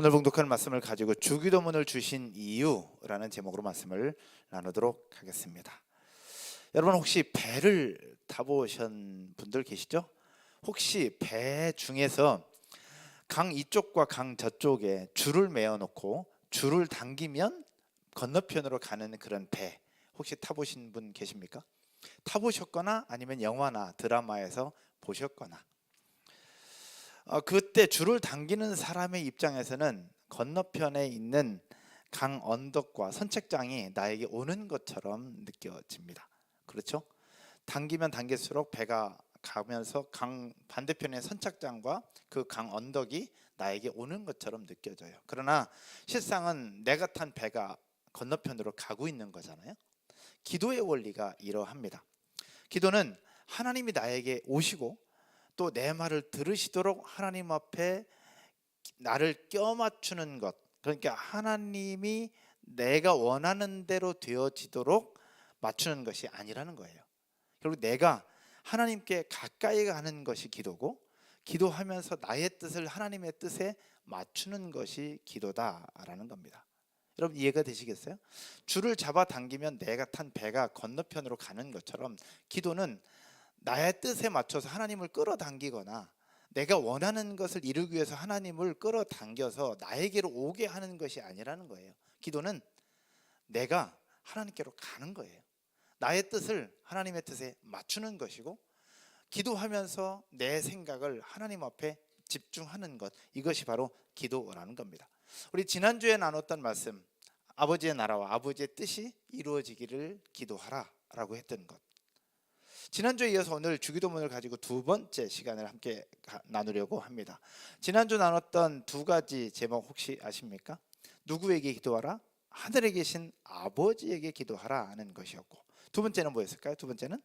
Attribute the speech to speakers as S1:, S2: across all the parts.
S1: 오늘 봉독할 말씀을 가지고 주기도문을 주신 이유라는 제목으로 말씀을 나누도록 하겠습니다. 여러분 혹시 배를 타보신 분들 계시죠? 혹시 배 중에서 강 이쪽과 강 저쪽에 줄을 매어 놓고 줄을 당기면 건너편으로 가는 그런 배 혹시 타보신 분 계십니까? 타보셨거나 아니면 영화나 드라마에서 보셨거나 그때 줄을 당기는 사람의 입장에서는 건너편에 있는 강 언덕과 선착장이 나에게 오는 것처럼 느껴집니다. 그렇죠? 당기면 당길수록 배가 가면서 강 반대편의 선착장과 그 강 언덕이 나에게 오는 것처럼 느껴져요. 그러나 실상은 내가 탄 배가 건너편으로 가고 있는 거잖아요. 기도의 원리가 이러합니다. 기도는 하나님이 나에게 오시고 또 내 말을 들으시도록 하나님 앞에 나를 껴맞추는 것, 그러니까 하나님이 내가 원하는 대로 되어지도록 맞추는 것이 아니라는 거예요. 결국 내가 하나님께 가까이 가는 것이 기도고, 기도하면서 나의 뜻을 하나님의 뜻에 맞추는 것이 기도다라는 겁니다. 여러분 이해가 되시겠어요? 줄을 잡아 당기면 내가 탄 배가 건너편으로 가는 것처럼 기도는 나의 뜻에 맞춰서 하나님을 끌어당기거나 내가 원하는 것을 이루기 위해서 하나님을 끌어당겨서 나에게로 오게 하는 것이 아니라는 거예요. 기도는 내가 하나님께로 가는 거예요. 나의 뜻을 하나님의 뜻에 맞추는 것이고, 기도하면서 내 생각을 하나님 앞에 집중하는 것, 이것이 바로 기도라는 겁니다. 우리 지난주에 나눴던 말씀, 아버지의 나라와 아버지의 뜻이 이루어지기를 기도하라 라고 했던 것, 지난주에 이어서 오늘 주기도문을 가지고 두 번째 시간을 함께 나누려고 합니다. 지난주 나눴던 두 가지 제목 혹시 아십니까? 누구에게 기도하라? 하늘에 계신 아버지에게 기도하라 하는 것이었고, 두 번째는 뭐였을까요? 두 번째는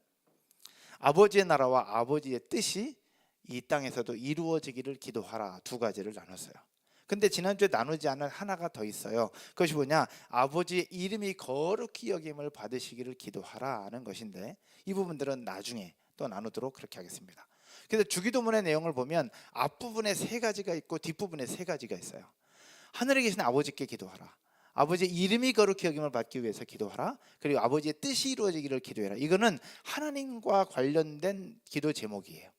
S1: 아버지의 나라와 아버지의 뜻이 이 땅에서도 이루어지기를 기도하라, 두 가지를 나눴어요. 근데 지난주에 나누지 않은 하나가 더 있어요. 그것이 뭐냐? 아버지의 이름이 거룩히 여김을 받으시기를 기도하라 하는 것인데, 이 부분들은 나중에 또 나누도록 그렇게 하겠습니다. 그래서 주기도문의 내용을 보면 앞부분에 세 가지가 있고 뒷부분에 세 가지가 있어요. 하늘에 계신 아버지께 기도하라, 아버지의 이름이 거룩히 여김을 받기 위해서 기도하라, 그리고 아버지의 뜻이 이루어지기를 기도해라. 이거는 하나님과 관련된 기도 제목이에요.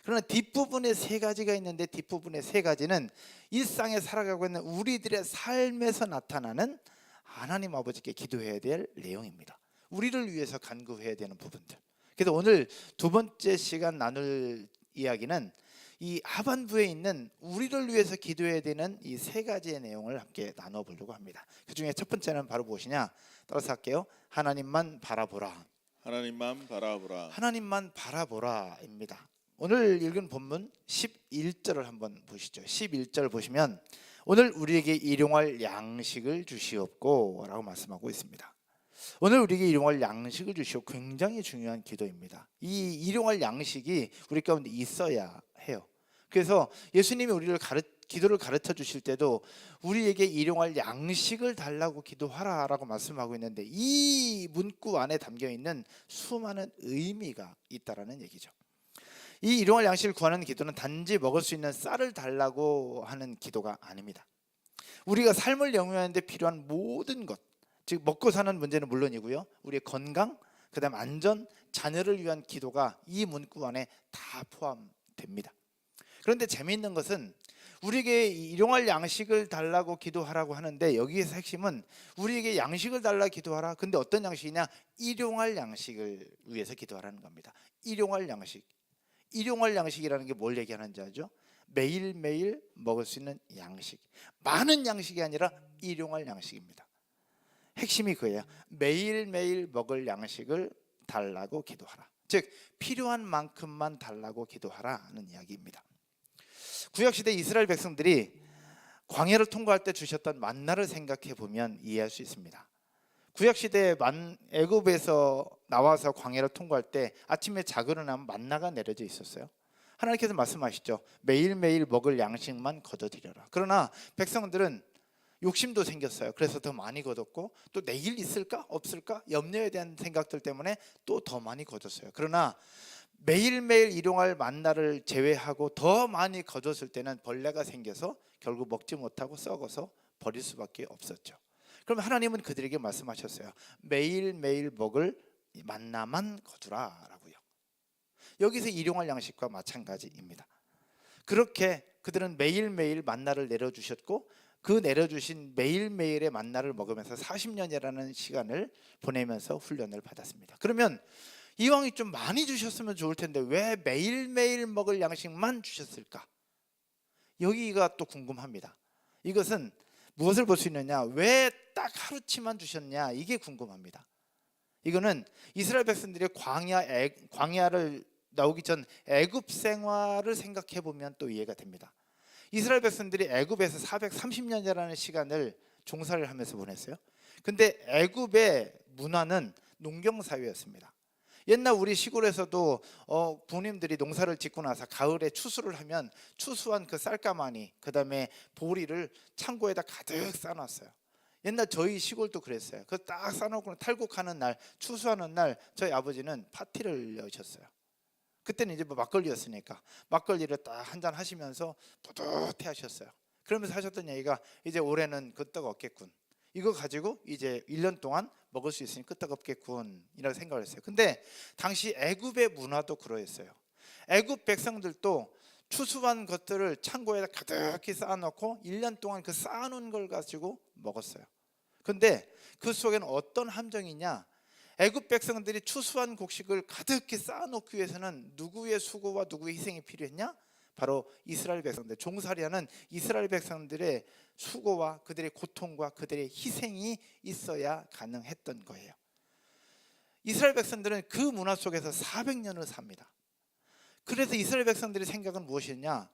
S1: 그러나 뒷부분에 세 가지가 있는데, 뒷부분의 세 가지는 일상에 살아가고 있는 우리들의 삶에서 나타나는 하나님 아버지께 기도해야 될 내용입니다. 우리를 위해서 간구해야 되는 부분들. 그래서 오늘 두 번째 시간 나눌 이야기는 이 하반부에 있는 우리를 위해서 기도해야 되는 이 세 가지의 내용을 함께 나눠보려고 합니다. 그 중에 첫 번째는 바로 무엇이냐? 따라서 할게요. 하나님만 바라보라.
S2: 하나님만 바라보라.
S1: 하나님만 바라보라입니다. 오늘 읽은 본문 11절을 한번 보시죠. 11절 보시면 오늘 우리에게 일용할 양식을 주시옵고 라고 말씀하고 있습니다. 오늘 우리에게 일용할 양식을 주시옵고, 굉장히 중요한 기도입니다. 이 일용할 양식이 우리 가운데 있어야 해요. 그래서 예수님이 우리를 기도를 가르쳐 주실 때도 우리에게 일용할 양식을 달라고 기도하라 라고 말씀하고 있는데, 이 문구 안에 담겨있는 수많은 의미가 있다라는 얘기죠. 이 일용할 양식을 구하는 기도는 단지 먹을 수 있는 쌀을 달라고 하는 기도가 아닙니다. 우리가 삶을 영위하는 데 필요한 모든 것, 즉 먹고 사는 문제는 물론이고요, 우리의 건강, 그 다음 안전, 자녀를 위한 기도가 이 문구 안에 다 포함됩니다. 그런데 재미있는 것은 우리에게 일용할 양식을 달라고 기도하라고 하는데, 여기에서 핵심은 우리에게 양식을 달라 기도하라. 근데 어떤 양식이냐? 일용할 양식을 위해서 기도하라는 겁니다. 일용할 양식. 일용할 양식이라는 게 뭘 얘기하는지 아죠? 매일매일 먹을 수 있는 양식, 많은 양식이 아니라 일용할 양식입니다. 핵심이 그예요. 매일매일 먹을 양식을 달라고 기도하라. 즉 필요한 만큼만 달라고 기도하라는 이야기입니다. 구약시대 이스라엘 백성들이 광야를 통과할 때 주셨던 만나를 생각해 보면 이해할 수 있습니다. 구약시대에 애굽에서 나와서 광야를 통과할 때 아침에 자고 일어나면 만나가 내려져 있었어요. 하나님께서 말씀하시죠. 매일매일 먹을 양식만 거둬들여라. 그러나 백성들은 욕심도 생겼어요. 그래서 더 많이 거뒀고, 또 내일 있을까 없을까 염려에 대한 생각들 때문에 또 더 많이 거뒀어요. 그러나 매일매일 일용할 만나를 제외하고 더 많이 거뒀을 때는 벌레가 생겨서 결국 먹지 못하고 썩어서 버릴 수밖에 없었죠. 그럼 하나님은 그들에게 말씀하셨어요. 매일매일 먹을 만나만 거두라라고요. 여기서 일용할 양식과 마찬가지입니다. 그렇게 그들은 매일매일 만나를 내려주셨고 그 내려주신 매일매일의 만나를 먹으면서 40년이라는 시간을 보내면서 훈련을 받았습니다. 그러면 이왕이 좀 많이 주셨으면 좋을 텐데 왜 매일매일 먹을 양식만 주셨을까? 여기가 또 궁금합니다. 이것은 무엇을 볼 수 있느냐? 왜 딱 하루치만 주셨냐? 이게 궁금합니다. 이거는 이스라엘 백성들이 광야를 나오기 전 애굽 생활을 생각해 보면 또 이해가 됩니다. 이스라엘 백성들이 애굽에서 430년이라는 시간을 종살이를 하면서 보냈어요. 근데 애굽의 문화는 농경 사회였습니다. 옛날 우리 시골에서도 부모님들이 농사를 짓고 나서 가을에 추수를 하면 추수한 그 쌀가마니 그다음에 보리를 창고에다 가득 싸놨어요. 옛날 저희 시골도 그랬어요. 그 딱 싸놓고 탈곡하는 날, 추수하는 날 저희 아버지는 파티를 여셨어요. 그때는 이제 뭐 막걸리였으니까 막걸리를 딱 한잔 하시면서 뿌듯해 하셨어요. 그러면서 하셨던 얘기가 이제 올해는 끄떡 없겠군. 이거 가지고 이제 1년 동안 먹을 수 있으니 끄떡 없겠군 이라고 생각을 했어요. 근데 당시 애굽의 문화도 그러했어요. 애굽 백성들도 추수한 것들을 창고에다 가득히 쌓아놓고 1년 동안 그 쌓아놓은 걸 가지고 먹었어요. 근데 그 속에는 어떤 함정이냐? 애굽 백성들이 추수한 곡식을 가득히 쌓아놓기 위해서는 누구의 수고와 누구의 희생이 필요했냐? 바로 이스라엘 백성들, 종살이하는 이스라엘 백성들의 수고와 그들의 고통과 그들의 희생이 있어야 가능했던 거예요. 이스라엘 백성들은 그 문화 속에서 400년을 삽니다. 그래서 이스라엘 백성들의 생각은 무엇이었냐?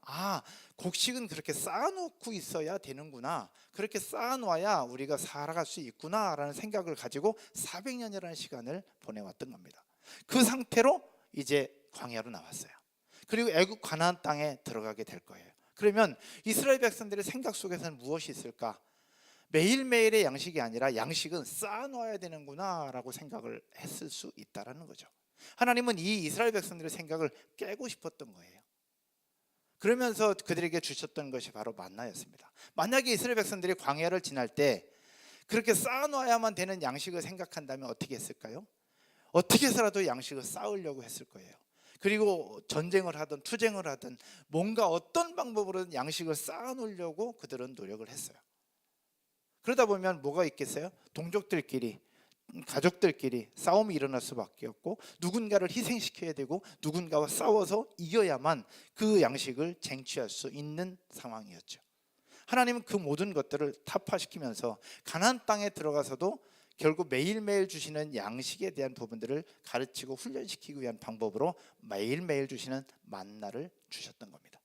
S1: 곡식은 그렇게 쌓아놓고 있어야 되는구나. 그렇게 쌓아놔야 우리가 살아갈 수 있구나라는 생각을 가지고 400년이라는 시간을 보내왔던 겁니다. 그 상태로 이제 광야로 나왔어요. 그리고 애굽 가나안 땅에 들어가게 될 거예요. 그러면 이스라엘 백성들의 생각 속에서는 무엇이 있을까? 매일매일의 양식이 아니라 양식은 쌓아놔야 되는구나라고 생각을 했을 수 있다라는 거죠. 하나님은 이 이스라엘 백성들의 생각을 깨고 싶었던 거예요. 그러면서 그들에게 주셨던 것이 바로 만나였습니다. 만약에 이스라엘 백성들이 광야를 지날 때 그렇게 쌓아놔야만 되는 양식을 생각한다면 어떻게 했을까요? 어떻게 해서라도 양식을 쌓으려고 했을 거예요. 그리고 전쟁을 하든 투쟁을 하든 뭔가 어떤 방법으로든 양식을 쌓아놓으려고 그들은 노력을 했어요. 그러다 보면 뭐가 있겠어요? 동족들끼리 가족들끼리 싸움이 일어날 수밖에 없고 누군가를 희생시켜야 되고 누군가와 싸워서 이겨야만 그 양식을 쟁취할 수 있는 상황이었죠. 하나님은 그 모든 것들을 타파시키면서 가나안 땅에 들어가서도 결국 매일매일 주시는 양식에 대한 부분들을 가르치고 훈련시키기 위한 방법으로 매일매일 주시는 만나를 주셨던 겁니다.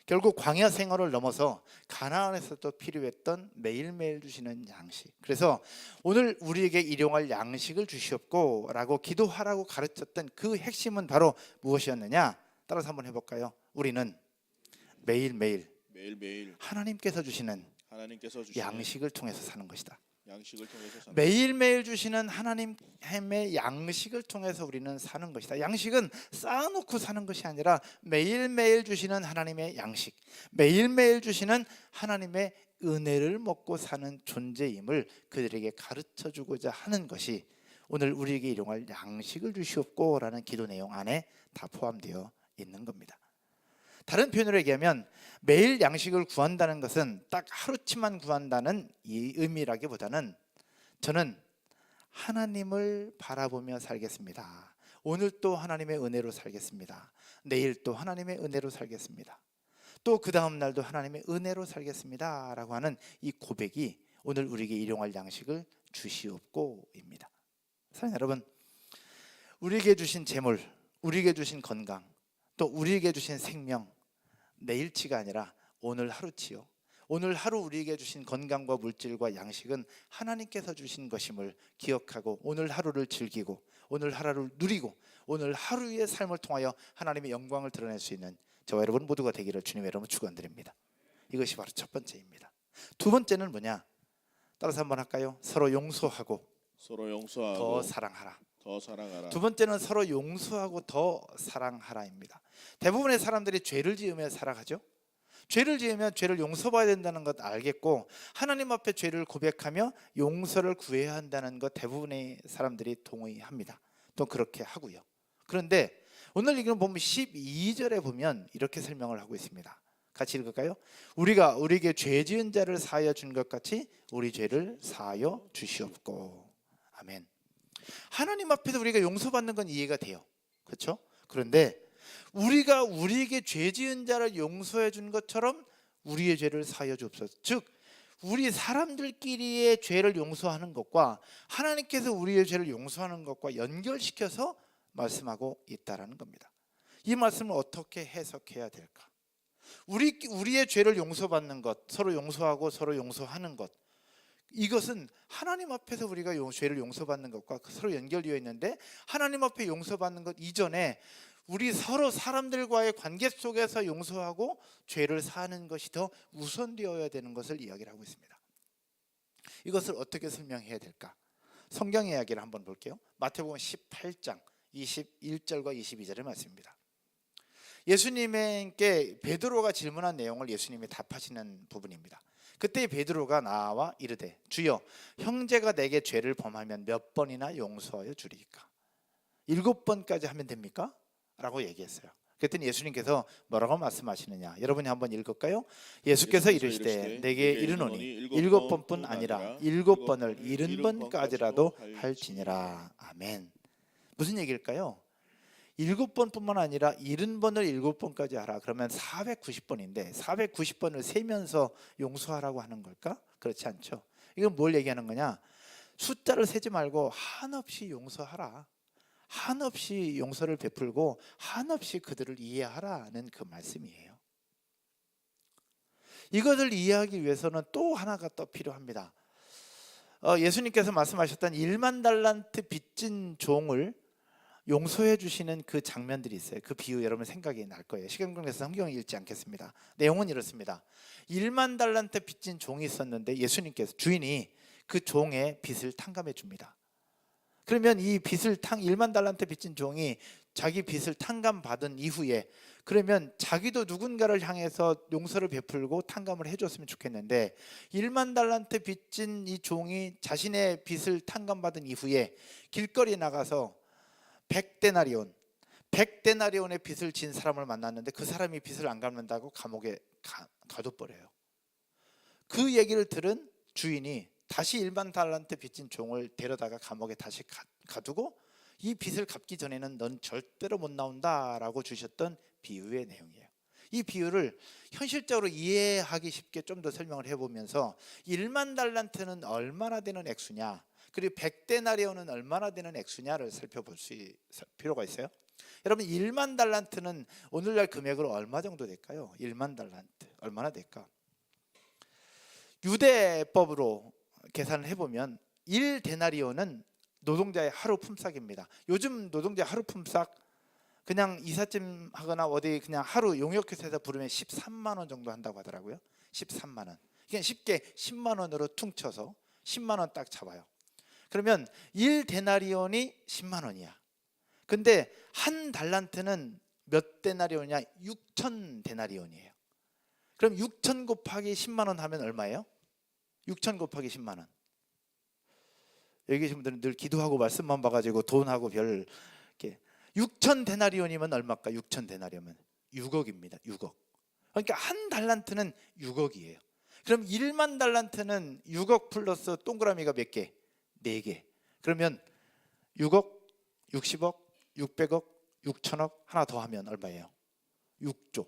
S1: 결국 광야 생활을 넘어서 가나안에서도 필요했던 매일매일 주시는 양식. 그래서 오늘 우리에게 일용할 양식을 주시옵고 라고 기도하라고 가르쳤던 그 핵심은 바로 무엇이었느냐? 따라서 한번 해볼까요? 우리는 매일매일 하나님께서 주시는 양식을 통해서 사는 것이다. 매일매일 주시는 하나님의 양식을 통해서 우리는 사는 것이다. 양식은 쌓아놓고 사는 것이 아니라 매일매일 주시는 하나님의 양식, 매일매일 주시는 하나님의 은혜를 먹고 사는 존재임을 그들에게 가르쳐주고자 하는 것이 오늘 우리에게 일용할 양식을 주시옵고 라는 기도 내용 안에 다 포함되어 있는 겁니다. 다른 표현으로 얘기하면 매일 양식을 구한다는 것은 딱 하루치만 구한다는 이 의미라기보다는 저는 하나님을 바라보며 살겠습니다. 오늘 또 하나님의 은혜로 살겠습니다. 내일 또 하나님의 은혜로 살겠습니다. 또 그 다음 날도 하나님의 은혜로 살겠습니다 라고 하는 이 고백이 오늘 우리에게 일용할 양식을 주시옵고입니다. 사랑하는 여러분, 우리에게 주신 재물, 우리에게 주신 건강, 또 우리에게 주신 생명, 내일치가 아니라 오늘 하루치요. 오늘 하루 우리에게 주신 건강과 물질과 양식은 하나님께서 주신 것임을 기억하고 오늘 하루를 즐기고 오늘 하루를 누리고 오늘 하루의 삶을 통하여 하나님의 영광을 드러낼 수 있는 저와 여러분 모두가 되기를 주님의 이름으로 축원드립니다. 이것이 바로 첫 번째입니다. 두 번째는 뭐냐? 따라서 한번 할까요? 서로 용서하고 더 사랑하라.
S2: 더 사랑하라.
S1: 두 번째는 서로 용서하고 더 사랑하라입니다. 대부분의 사람들이 죄를 지으며 살아가죠. 죄를 지으면 죄를 용서받아야 된다는 것 알겠고 하나님 앞에 죄를 고백하며 용서를 구해야 한다는 것 대부분의 사람들이 동의합니다. 또 그렇게 하고요. 그런데 오늘 읽은 본문 12절에 보면 이렇게 설명을 하고 있습니다. 같이 읽을까요? 우리가 우리에게 죄 지은 자를 사하여 준 것 같이 우리 죄를 사하여 주시옵고. 아멘. 하나님 앞에서 우리가 용서받는 건 이해가 돼요. 그렇죠? 그런데 우리가 우리에게 죄 지은 자를 용서해 준 것처럼 우리의 죄를 사하여 주옵소서. 즉 우리 사람들끼리의 죄를 용서하는 것과 하나님께서 우리의 죄를 용서하는 것과 연결시켜서 말씀하고 있다라는 겁니다. 이 말씀을 어떻게 해석해야 될까? 우리의 죄를 용서받는 것, 서로 용서하고 서로 용서하는 것, 이것은 하나님 앞에서 우리가 죄를 용서받는 것과 서로 연결되어 있는데 하나님 앞에 용서받는 것 이전에 우리 서로 사람들과의 관계 속에서 용서하고 죄를 사하는 것이 더 우선되어야 되는 것을 이야기를 하고 있습니다. 이것을 어떻게 설명해야 될까? 성경 이야기를 한번 볼게요. 마태복음 18장 21절과 22절의 말씀입니다. 예수님께 베드로가 질문한 내용을 예수님이 답하시는 부분입니다. 그때 베드로가 나와 이르되 주여 형제가 내게 죄를 범하면 몇 번이나 용서하여 주리이까? 7번까지 하면 됩니까? 라고 얘기했어요. 그랬더니 예수님께서 뭐라고 말씀하시느냐? 여러분이 한번 읽을까요? 예수께서 이르시되 내게 이르노니 7번뿐 아니라 7번을 70번까지라도 할지니라. 아멘. 무슨 얘기일까요? 7번뿐만 아니라 70번을 7번까지 하라. 그러면 490번인데 490번을 세면서 용서하라고 하는 걸까? 그렇지 않죠. 이건 뭘 얘기하는 거냐? 숫자를 세지 말고 한없이 용서하라. 한없이 용서를 베풀고 한없이 그들을 이해하라는 그 말씀이에요. 이것을 이해하기 위해서는 또 하나가 또 필요합니다. 예수님께서 말씀하셨던 1만 달란트 빚진 종을 용서해 주시는 그 장면들이 있어요. 그 비유 여러분 생각이 날 거예요. 시간 관계에서 성경을 읽지 않겠습니다. 내용은 이렇습니다. 1만 달란트 빚진 종이 있었는데 예수님께서 주인이 그 종의 빚을 탕감해 줍니다. 그러면 이 빚을 1만 달란트 빚진 종이 자기 빚을 탕감받은 이후에 그러면 자기도 누군가를 향해서 용서를 베풀고 탕감을 해줬으면 좋겠는데 1만 달란트 빚진 이 종이 자신의 빚을 탕감받은 이후에 길거리에 나가서 100데나리온의 빚을 진 사람을 만났는데 그 사람이 빚을 안 갚는다고 감옥에 가둬버려요. 그 얘기를 들은 주인이 다시 1만 달란트 빚진 종을 데려다가 감옥에 다시 가두고 이 빚을 갚기 전에는 넌 절대로 못 나온다라고 주셨던 비유의 내용이에요. 이 비유를 현실적으로 이해하기 쉽게 좀 더 설명을 해보면서 1만 달란트는 얼마나 되는 액수냐, 그리고 100데나리온은 얼마나 되는 액수냐를 살펴볼 필요가 있어요. 여러분 1만 달란트는 오늘날 금액으로 얼마 정도 될까요? 1만 달란트 얼마나 될까? 유대법으로 계산을 해보면 1데나리온은 노동자의 하루 품삯입니다. 요즘 노동자 하루 품삯 그냥 이삿짐 하거나 어디 그냥 하루 용역회사에서 부르면 13만 원 정도 한다고 하더라고요. 13만 원. 그냥 쉽게 10만 원으로 퉁쳐서 10만 원 딱 잡아요. 그러면 1데나리온이 10만 원이야. 근데 한 달란트는 몇 데나리온이냐? 6천 데나리온이에요. 그럼 6천 곱하기 10만 원 하면 얼마예요? 6천 곱하기 10만 원. 여기 계신 분들은 늘 기도하고 말씀만 봐가지고 돈하고 별 이렇게 6천 데나리온이면 얼마일까? 6천 데나리온이면 6억입니다. 6억. 그러니까 한 달란트는 6억이에요. 그럼 1만 달란트는 6억 플러스 동그라미가 몇 개? 4개. 그러면 6억, 60억, 600억, 6천억 하나 더 하면 얼마예요? 6조.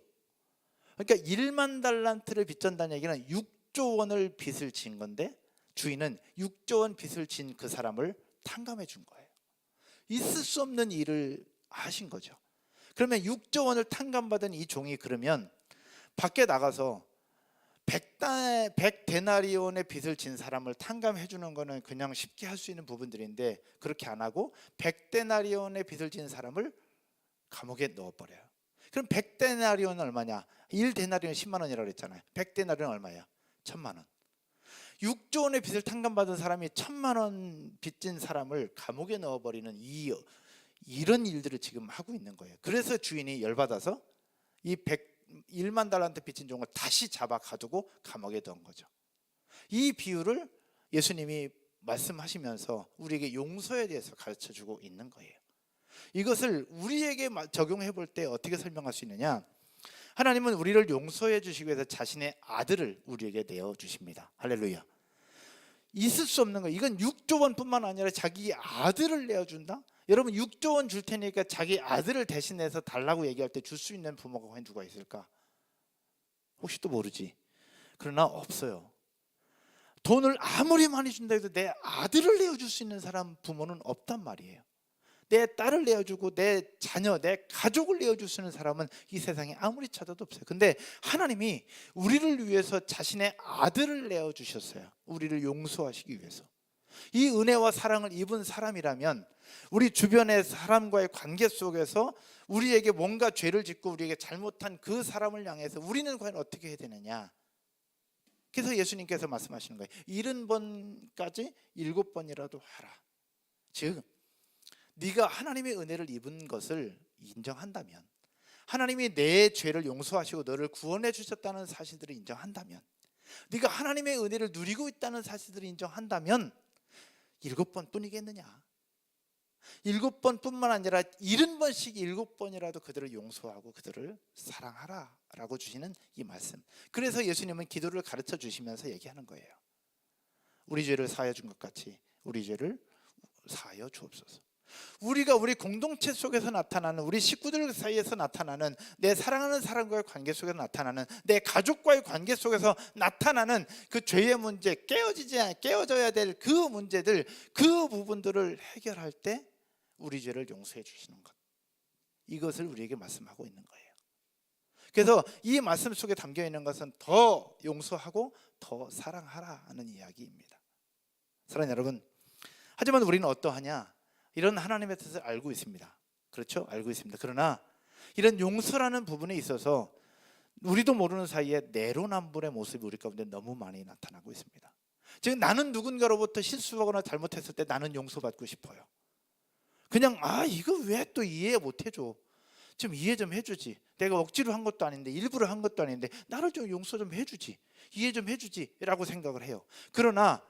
S1: 그러니까 1만 달란트를 빚진다는 얘기는 6조 원을 빚을 진 건데 주인은 6조 원 빚을 진 그 사람을 탕감해 준 거예요. 있을 수 없는 일을 하신 거죠. 그러면 6조 원을 탕감받은 이 종이 그러면 밖에 나가서 100데나리온의 빚을 진 사람을 탕감해 주는 거는 그냥 쉽게 할 수 있는 부분들인데 그렇게 안 하고 100데나리온의 빚을 진 사람을 감옥에 넣어버려요. 그럼 100데나리온은 얼마냐? 1데나리온 10만 원이라고 그랬잖아요. 100데나리온 얼마예요? 1000만 원. 6조 원의 빚을 탕감받은 사람이 1,000만 원 빚진 사람을 감옥에 넣어버리는 이런 일들을 지금 하고 있는 거예요. 그래서 주인이 열받아서 이 1만 달란트 빚진 종을 다시 잡아 가두고 감옥에 넣은 거죠. 이 비유를 예수님이 말씀하시면서 우리에게 용서에 대해서 가르쳐주고 있는 거예요. 이것을 우리에게 적용해 볼 때 어떻게 설명할 수 있느냐? 하나님은 우리를 용서해 주시기 위해서 자신의 아들을 우리에게 내어주십니다. 할렐루야. 있을 수 없는 거예요. 이건 6조 원뿐만 아니라 자기 아들을 내어준다? 여러분 6조 원 줄 테니까 자기 아들을 대신해서 달라고 얘기할 때 줄 수 있는 부모가 과연 누가 있을까? 혹시 또 모르지. 그러나 없어요. 돈을 아무리 많이 준다 해도 내 아들을 내어줄 수 있는 사람 부모는 없단 말이에요. 내 딸을 내어주고 내 자녀, 내 가족을 내어줄 수 있는 사람은 이 세상에 아무리 찾아도 없어요. 근데 하나님이 우리를 위해서 자신의 아들을 내어주셨어요. 우리를 용서하시기 위해서. 이 은혜와 사랑을 입은 사람이라면 우리 주변의 사람과의 관계 속에서 우리에게 뭔가 죄를 짓고 우리에게 잘못한 그 사람을 향해서 우리는 과연 어떻게 해야 되느냐? 그래서 예수님께서 말씀하시는 거예요. 70번까지 7번이라도 하라. 즉 네가 하나님의 은혜를 입은 것을 인정한다면, 하나님이 내 죄를 용서하시고 너를 구원해 주셨다는 사실들을 인정한다면, 네가 하나님의 은혜를 누리고 있다는 사실들을 인정한다면 7번 뿐이겠느냐? 7번뿐만 아니라 70번씩 7번이라도 그들을 용서하고 그들을 사랑하라 라고 주시는 이 말씀. 그래서 예수님은 기도를 가르쳐 주시면서 얘기하는 거예요. 우리 죄를 사하여 준 것 같이 우리 죄를 사하여 주옵소서. 우리가 우리 공동체 속에서 나타나는, 우리 식구들 사이에서 나타나는, 내 사랑하는 사람과의 관계 속에서 나타나는, 내 가족과의 관계 속에서 나타나는 그 죄의 문제, 깨어져야 될 그 문제들, 그 부분들을 해결할 때 우리 죄를 용서해 주시는 것, 이것을 우리에게 말씀하고 있는 거예요. 그래서 이 말씀 속에 담겨 있는 것은 더 용서하고 더 사랑하라 하는 이야기입니다. 사랑하는 여러분, 하지만 우리는 어떠하냐? 이런 하나님의 뜻을 알고 있습니다. 그렇죠? 알고 있습니다. 그러나 이런 용서라는 부분에 있어서 우리도 모르는 사이에 내로남불의 모습이 우리 가운데 너무 많이 나타나고 있습니다. 즉 나는 누군가로부터 실수하거나 잘못했을 때 나는 용서받고 싶어요. 그냥 이거 왜 또 이해 못 해줘? 좀 이해 좀 해주지. 내가 억지로 한 것도 아닌데, 일부러 한 것도 아닌데 나를 좀 용서 좀 해주지, 이해 좀 해주지 라고 생각을 해요. 그러나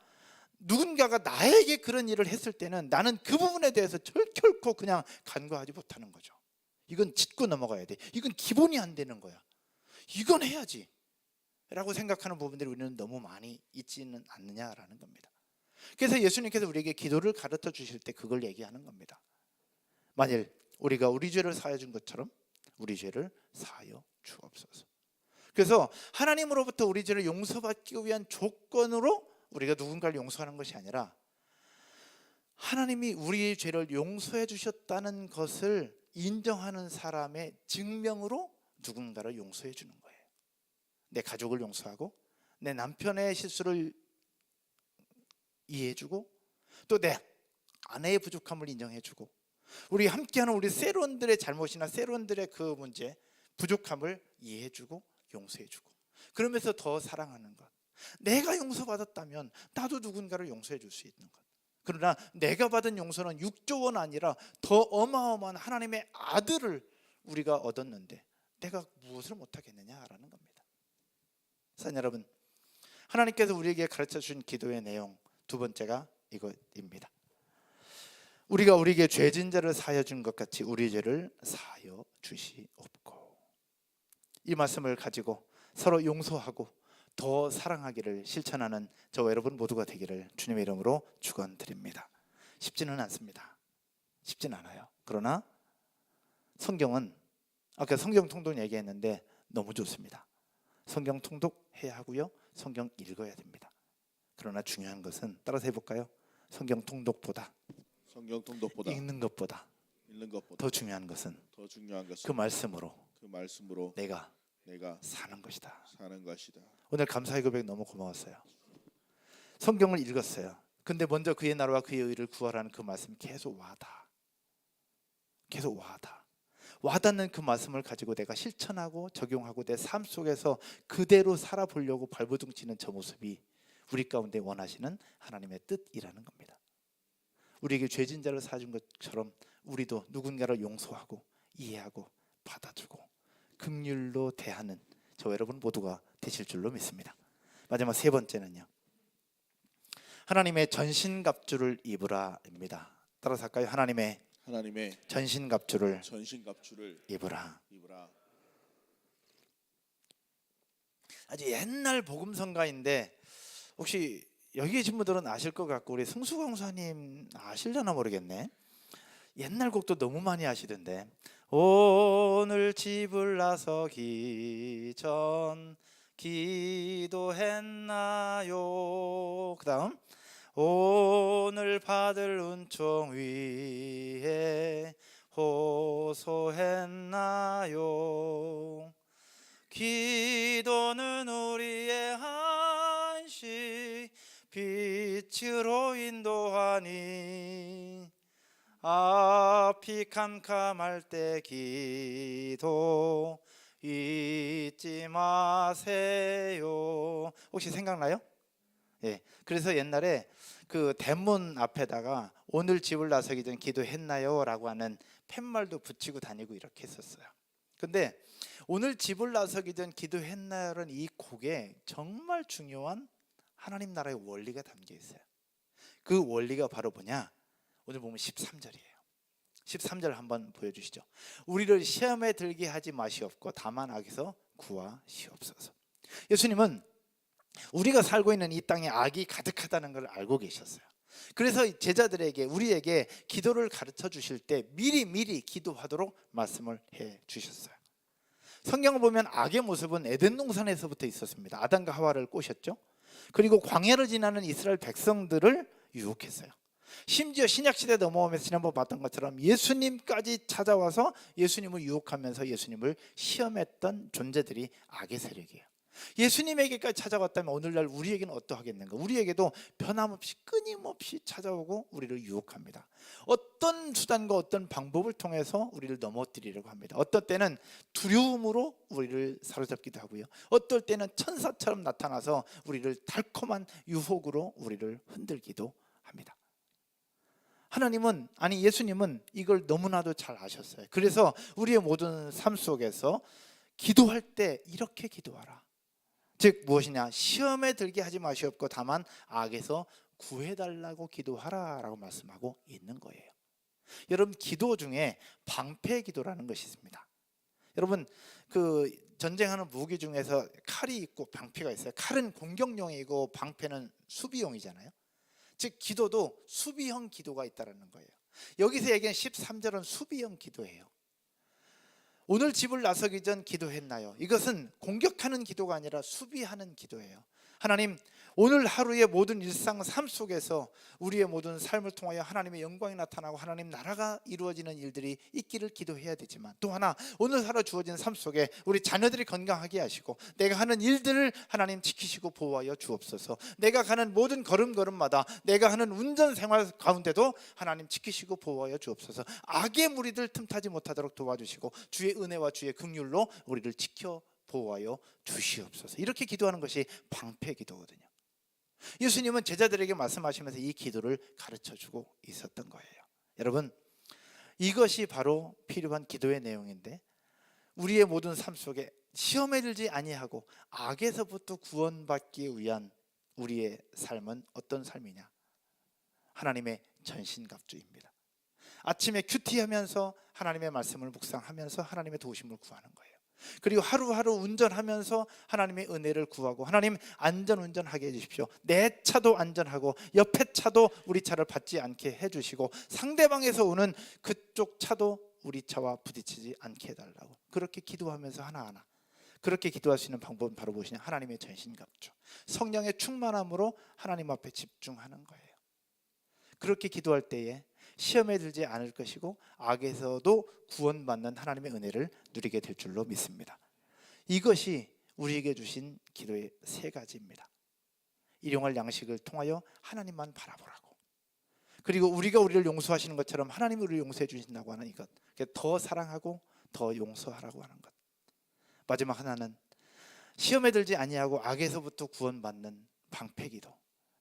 S1: 누군가가 나에게 그런 일을 했을 때는 나는 그 부분에 대해서 결코 그냥 간과하지 못하는 거죠. 이건 짚고 넘어가야 돼. 이건 기본이 안 되는 거야. 이건 해야지 라고 생각하는 부분들이 우리는 너무 많이 있지는 않느냐라는 겁니다. 그래서 예수님께서 우리에게 기도를 가르쳐 주실 때 그걸 얘기하는 겁니다. 만일 우리가 우리 죄를 사하여 준 것처럼 우리 죄를 사하여 주옵소서. 그래서 하나님으로부터 우리 죄를 용서받기 위한 조건으로 우리가 누군가를 용서하는 것이 아니라 하나님이 우리의 죄를 용서해 주셨다는 것을 인정하는 사람의 증명으로 누군가를 용서해 주는 거예요. 내 가족을 용서하고 내 남편의 실수를 이해해주고 또 내 아내의 부족함을 인정해주고 우리 함께하는 우리 세론들의 잘못이나 세론들의 그 문제, 부족함을 이해해주고 용서해주고 그러면서 더 사랑하는 것. 내가 용서받았다면 나도 누군가를 용서해 줄 수 있는 것. 그러나 내가 받은 용서는 6조 원 아니라 더 어마어마한 하나님의 아들을 우리가 얻었는데 내가 무엇을 못하겠느냐라는 겁니다. 사랑하는 여러분, 하나님께서 우리에게 가르쳐 주신 기도의 내용 두 번째가 이것입니다. 우리가 우리에게 죄진 자를 사하여 준 것 같이 우리 죄를 사하여 주시옵고. 이 말씀을 가지고 서로 용서하고 더 사랑하기를 실천하는 저와 여러분 모두가 되기를 주님의 이름으로 축원드립니다. 쉽지는 않습니다. 쉽진 않아요. 그러나 성경은 아까 성경 통독 얘기했는데 너무 좋습니다. 성경 통독해야 하고요. 성경 읽어야 됩니다. 그러나 중요한 것은 따라서 해볼까요? 성경 통독보다 읽는 것보다 더 중요한 것은 그 말씀으로 내가 사는 것이다. 오늘 감사의 고백 너무 고마웠어요. 성경을 읽었어요. 근데 먼저 그의 나라와 그의 의를 구하라는 그 말씀 계속 와닿는 그 말씀을 가지고 내가 실천하고 적용하고 내 삶 속에서 그대로 살아보려고 발버둥치는 저 모습이 우리 가운데 원하시는 하나님의 뜻이라는 겁니다. 우리에게 죄진 자를 사준 것처럼 우리도 누군가를 용서하고 이해하고 받아주고 긍휼로 대하는 저 여러분 모두가 되실 줄로 믿습니다. 마지막 세 번째는요, 하나님의 전신갑주를 입으라입니다. 따라서 할까요? 하나님의 전신갑주를 입으라. 아주 옛날 복음성가인데 혹시 여기 계신 분들은 아실 것 같고 우리 승수강사님 아실려나 모르겠네. 옛날 곡도 너무 많이 아시던데, 오늘 집을 나서기 전 기도했나요? 그 다음 오늘 받을 은총 위에 호소했나요? 기도는 우리의 한시 빛으로 인도하니 앞이 캄캄할 때 기도 잊지 마세요. 혹시 생각나요? 예. 그래서 옛날에 그 대문 앞에다가 오늘 집을 나서기 전 기도했나요? 라고 하는 팻말도 붙이고 다니고 이렇게 했었어요. 근데 오늘 집을 나서기 전 기도했나요라는 이 곡에 정말 중요한 하나님 나라의 원리가 담겨 있어요. 그 원리가 바로 뭐냐? 오늘 보면 13절이에요. 13절 한번 보여주시죠. 우리를 시험에 들게 하지 마시옵고 다만 악에서 구하시옵소서. 예수님은 우리가 살고 있는 이 땅에 악이 가득하다는 걸 알고 계셨어요. 그래서 제자들에게 우리에게 기도를 가르쳐 주실 때 미리 기도하도록 말씀을 해 주셨어요. 성경을 보면 악의 모습은 에덴 동산에서부터 있었습니다. 아담과 하와를 꼬셨죠. 그리고 광야를 지나는 이스라엘 백성들을 유혹했어요. 심지어 신약시대 넘어오면서 지난번 봤던 것처럼 예수님까지 찾아와서 예수님을 유혹하면서 예수님을 시험했던 존재들이 악의 세력이에요. 예수님에게까지 찾아왔다면 오늘날 우리에게는 어떠하겠는가? 우리에게도 변함없이 끊임없이 찾아오고 우리를 유혹합니다. 어떤 수단과 어떤 방법을 통해서 우리를 넘어뜨리려고 합니다. 어떨 때는 두려움으로 우리를 사로잡기도 하고요, 어떨 때는 천사처럼 나타나서 우리를 달콤한 유혹으로 우리를 흔들기도 합니다. 하나님은, 아니 예수님은 이걸 너무나도 잘 아셨어요. 그래서 우리의 모든 삶 속에서 기도할 때 이렇게 기도하라. 즉 무엇이냐? 시험에 들게 하지 마시옵고 다만 악에서 구해달라고 기도하라라고 말씀하고 있는 거예요. 여러분, 기도 중에 방패 기도라는 것이 있습니다. 여러분, 그 전쟁하는 무기 중에서 칼이 있고 방패가 있어요. 칼은 공격용이고 방패는 수비용이잖아요. 즉 기도도 수비형 기도가 있다는 거예요. 여기서 얘기한 13절은 수비형 기도예요. 오늘 집을 나서기 전 기도했나요? 이것은 공격하는 기도가 아니라 수비하는 기도예요. 하나님, 오늘 하루의 모든 일상 삶 속에서 우리의 모든 삶을 통하여 하나님의 영광이 나타나고 하나님 나라가 이루어지는 일들이 있기를 기도해야 되지만, 또 하나 오늘 하루 주어진 삶 속에 우리 자녀들이 건강하게 하시고 내가 하는 일들을 하나님 지키시고 보호하여 주옵소서. 내가 가는 모든 걸음걸음마다 내가 하는 운전 생활 가운데도 하나님 지키시고 보호하여 주옵소서. 악의 무리들 틈타지 못하도록 도와주시고 주의 은혜와 주의 긍휼로 우리를 지켜 보호하여 주시옵소서. 이렇게 기도하는 것이 방패 기도거든요. 예수님은 제자들에게 말씀하시면서 이 기도를 가르쳐주고 있었던 거예요. 여러분, 이것이 바로 필요한 기도의 내용인데, 우리의 모든 삶 속에 시험에 들지 아니하고 악에서부터 구원받기 위한 우리의 삶은 어떤 삶이냐? 하나님의 전신갑주입니다. 아침에 큐티하면서 하나님의 말씀을 묵상하면서 하나님의 도우심을 구하는 거예요. 그리고 하루하루 운전하면서 하나님의 은혜를 구하고, 하나님 안전운전하게 해주십시오. 내 차도 안전하고 옆에 차도 우리 차를 받지 않게 해주시고 상대방에서 오는 그쪽 차도 우리 차와 부딪히지 않게 해달라고, 그렇게 기도하면서 하나하나, 그렇게 기도할 수 있는 방법은 바로 무엇이냐? 하나님의 전신갑주, 성령의 충만함으로 하나님 앞에 집중하는 거예요. 그렇게 기도할 때에 시험에 들지 않을 것이고 악에서도 구원받는 하나님의 은혜를 누리게 될 줄로 믿습니다. 이것이 우리에게 주신 기도의 세 가지입니다. 일용할 양식을 통하여 하나님만 바라보라고, 그리고 우리가 우리를 용서하시는 것처럼 하나님이 우리를 용서해 주신다고 하는 이것, 더 사랑하고 더 용서하라고 하는 것. 마지막 하나는 시험에 들지 아니하고 악에서부터 구원받는 방패기도,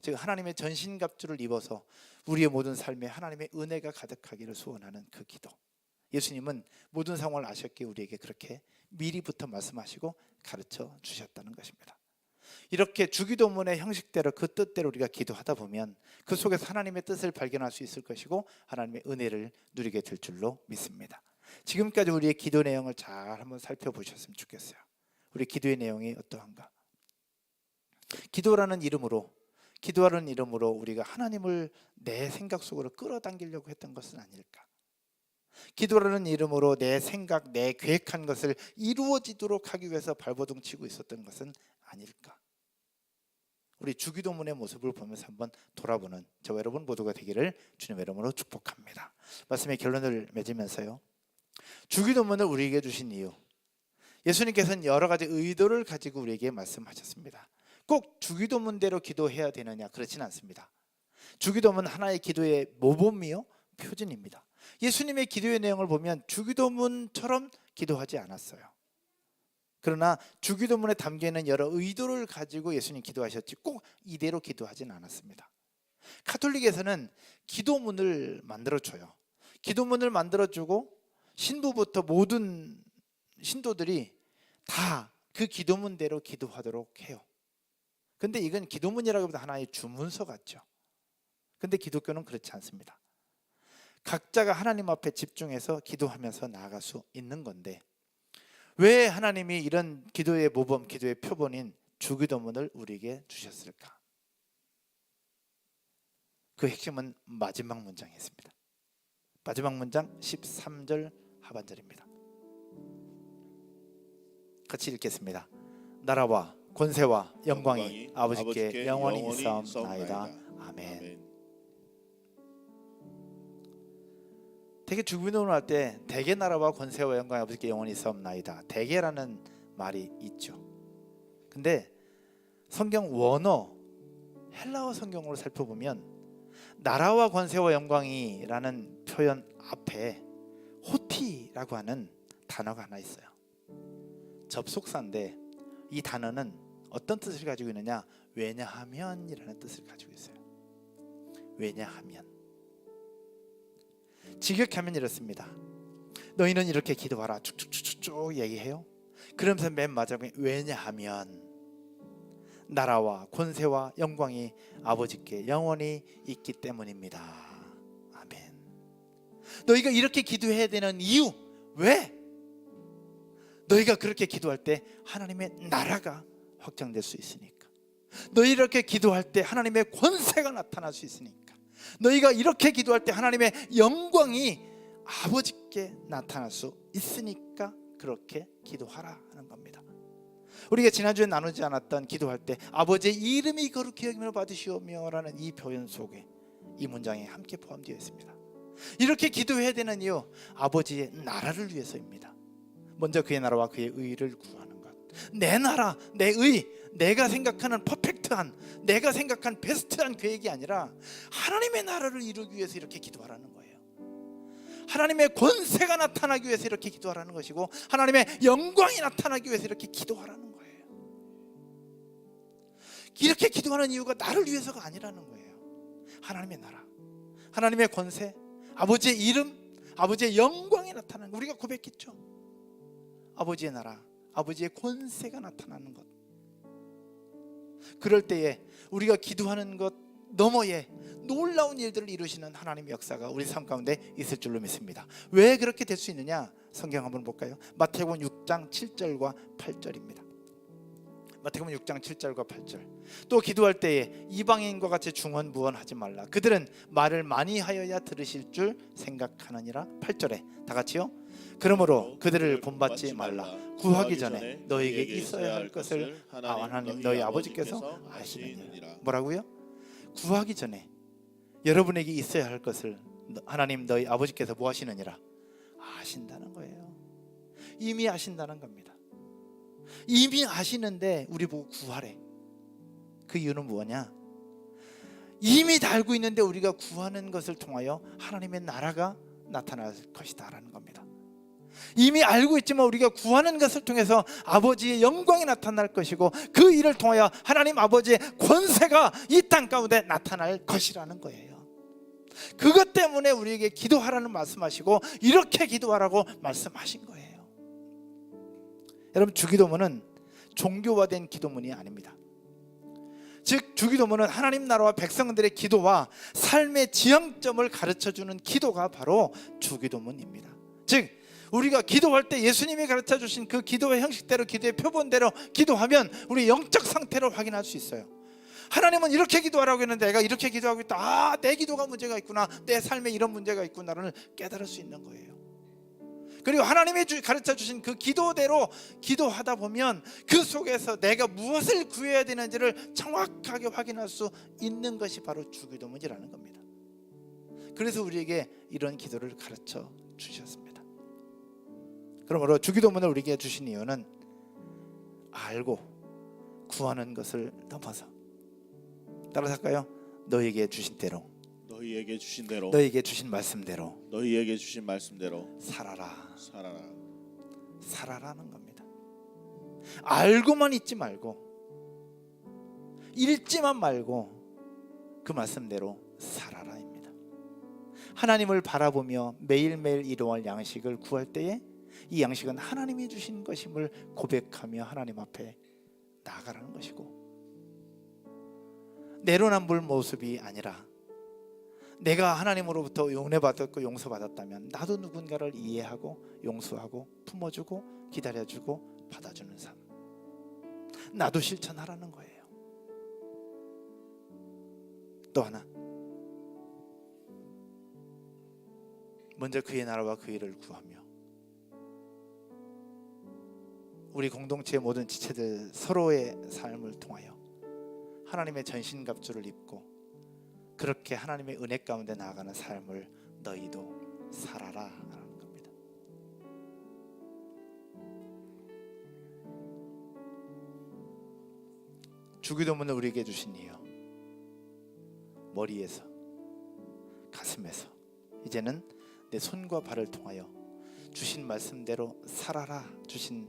S1: 즉 하나님의 전신갑주를 입어서 우리의 모든 삶에 하나님의 은혜가 가득하기를 소원하는 그 기도. 예수님은 모든 상황을 아셨기에 우리에게 그렇게 미리부터 말씀하시고 가르쳐 주셨다는 것입니다. 이렇게 주기도문의 형식대로 그 뜻대로 우리가 기도하다 보면 그 속에서 하나님의 뜻을 발견할 수 있을 것이고 하나님의 은혜를 누리게 될 줄로 믿습니다. 지금까지 우리의 기도 내용을 잘 한번 살펴보셨으면 좋겠어요. 우리 기도의 내용이 어떠한가? 기도라는 이름으로 우리가 하나님을 내 생각 속으로 끌어당기려고 했던 것은 아닐까? 기도라는 이름으로 내 생각, 내 계획한 것을 이루어지도록 하기 위해서 발버둥 치고 있었던 것은 아닐까? 우리 주기도문의 모습을 보면서 한번 돌아보는 저와 여러분 모두가 되기를 주님의 이름으로 축복합니다. 말씀의 결론을 맺으면서요, 주기도문을 우리에게 주신 이유, 예수님께서는 여러 가지 의도를 가지고 우리에게 말씀하셨습니다. 꼭 주기도문대로 기도해야 되느냐? 그렇지는 않습니다. 주기도문 하나의 기도의 모범이요 표준입니다. 예수님의 기도의 내용을 보면 주기도문처럼 기도하지 않았어요. 그러나 주기도문에 담겨있는 여러 의도를 가지고 예수님 기도하셨지 꼭 이대로 기도하진 않았습니다. 가톨릭에서는 기도문을 만들어줘요. 기도문을 만들어주고 신부부터 모든 신도들이 다 그 기도문대로 기도하도록 해요. 근데 이건 기도문이라기보다 하나의 주문서 같죠. 근데 기독교는 그렇지 않습니다. 각자가 하나님 앞에 집중해서 기도하면서 나아갈 수 있는 건데, 왜 하나님이 이런 기도의 모범, 기도의 표본인 주기도문을 우리에게 주셨을까? 그 핵심은 마지막 문장에 있습니다. 마지막 문장 13절 하반절입니다. 같이 읽겠습니다. 나라와 권세와 영광이 아버지께 영원히 있사옵나이다. 아멘. 대개 주기도문을 할 때 대개 나라와 권세와 영광이 아버지께 영원히 있사옵나이다. 대개라는 말이 있죠. 근데 성경 원어 헬라어 성경으로 살펴보면 나라와 권세와 영광이라는 표현 앞에 호티라고 하는 단어가 하나 있어요. 접속사인데 이 단어는 어떤 뜻을 가지고 있느냐? 왜냐하면이라는 뜻을 가지고 있어요. 왜냐하면. 직역하면 이렇습니다. 너희는 이렇게 기도하라 쭉쭉쭉쭉 얘기해요. 그러면서 맨 마지막에 왜냐하면 나라와 권세와 영광이 아버지께 영원히 있기 때문입니다. 아멘. 너희가 이렇게 기도해야 되는 이유, 왜? 너희가 그렇게 기도할 때 하나님의 나라가 확장될 수 있으니까. 너희 이렇게 기도할 때 하나님의 권세가 나타날 수 있으니까. 너희가 이렇게 기도할 때 하나님의 영광이 아버지께 나타날 수 있으니까 그렇게 기도하라 하는 겁니다. 우리가 지난주에 나누지 않았던 기도할 때 아버지의 이름이 거룩히 여김을 받으시오며 라는 이 표현 속에 이 문장이 함께 포함되어 있습니다. 이렇게 기도해야 되는 이유, 아버지의 나라를 위해서입니다. 먼저 그의 나라와 그의 의를 구하는 것. 내 나라, 내 의, 내가 생각하는 퍼펙트한, 내가 생각한 베스트한 계획이 아니라 하나님의 나라를 이루기 위해서 이렇게 기도하라는 거예요. 하나님의 권세가 나타나기 위해서 이렇게 기도하라는 것이고, 하나님의 영광이 나타나기 위해서 이렇게 기도하라는 거예요. 이렇게 기도하는 이유가 나를 위해서가 아니라는 거예요. 하나님의 나라, 하나님의 권세, 아버지의 이름, 아버지의 영광이 나타나는 거. 우리가 고백했죠. 아버지의 나라, 아버지의 권세가 나타나는 것. 그럴 때에 우리가 기도하는 것 너머에 놀라운 일들을 이루시는 하나님의 역사가 우리 삶 가운데 있을 줄로 믿습니다. 왜 그렇게 될 수 있느냐? 성경 한번 볼까요? 마태복음 6장 7절과 8절입니다. 마태복음 6장 7절과 8절. 또 기도할 때에 이방인과 같이 중언부언하지 말라. 그들은 말을 많이 하여야 들으실 줄 생각하느니라. 8절에 다 같이요. 그러므로 그들을 본받지 말라. 구하기 전에 너에게 있어야 할 것을 하나님 너희 아버지께서 아시느니라. 뭐라고요? 구하기 전에 여러분에게 있어야 할 것을 하나님 너희 아버지께서 뭐 하시느니라? 아신다는 거예요. 이미 아신다는 겁니다. 이미 아시는데 우리 보고 구하래. 그 이유는 뭐냐? 이미 다 알고 있는데 우리가 구하는 것을 통하여 하나님의 나라가 나타날 것이다 라는 겁니다. 이미 알고 있지만 우리가 구하는 것을 통해서 아버지의 영광이 나타날 것이고 그 일을 통하여 하나님 아버지의 권세가 이 땅 가운데 나타날 것이라는 거예요. 그것 때문에 우리에게 기도하라는 말씀하시고 이렇게 기도하라고 말씀하신 거예요. 여러분, 주기도문은 종교화된 기도문이 아닙니다. 즉 주기도문은 하나님 나라와 백성들의 기도와 삶의 지향점을 가르쳐주는 기도가 바로 주기도문입니다. 즉 우리가 기도할 때 예수님이 가르쳐 주신 그 기도의 형식대로, 기도의 표본대로 기도하면 우리 영적 상태를 확인할 수 있어요. 하나님은 이렇게 기도하라고 했는데 내가 이렇게 기도하고 있다. 아, 내 기도가 문제가 있구나, 내 삶에 이런 문제가 있구나를 깨달을 수 있는 거예요. 그리고 하나님이 가르쳐 주신 그 기도대로 기도하다 보면 그 속에서 내가 무엇을 구해야 되는지를 정확하게 확인할 수 있는 것이 바로 주기도문이라는 겁니다. 그래서 우리에게 이런 기도를 가르쳐 주셨습니다. 그러므로 주기도문을 우리에게 주신 이유는 알고 구하는 것을 넘어서, 따라서 할까요? 너에게 주신 대로,
S2: 너희에게 주신 대로,
S1: 너에게 주신 말씀대로
S2: 너희에게 주신 말씀대로
S1: 살아라.
S2: 살아라.
S1: 살아라는 겁니다. 알고만 있지 말고, 읽지만 말고 그 말씀대로 살아라입니다. 하나님을 바라보며 매일매일 일용할 양식을 구할 때에 이 양식은 하나님이 주신 것임을 고백하며 하나님 앞에 나아가라는 것이고, 내로남불 모습이 아니라 내가 하나님으로부터 은혜받았고 용서받았다면 나도 누군가를 이해하고 용서하고 품어주고 기다려주고 받아주는 삶, 나도 실천하라는 거예요. 또 하나, 먼저 그의 나라와 그 일을 구하며 우리 공동체의 모든 지체들 서로의 삶을 통하여 하나님의 전신갑주를 입고 그렇게 하나님의 은혜 가운데 나아가는 삶을 너희도 살아라 라는 겁니다. 주기도문을 우리에게 주신 이유, 머리에서 가슴에서 이제는 내 손과 발을 통하여 주신 말씀대로 살아라 주신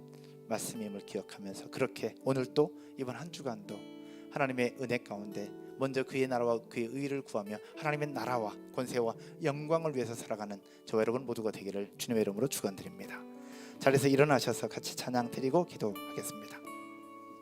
S1: 말씀임을 기억하면서 그렇게 오늘도 이번 한 주간도 하나님의 은혜 가운데 먼저 그의 나라와 그의 의를 구하며 하나님의 나라와 권세와 영광을 위해서 살아가는 저와 여러분 모두가 되기를 주님의 이름으로 축원드립니다. 자리에서 일어나셔서 같이 찬양 드리고 기도하겠습니다.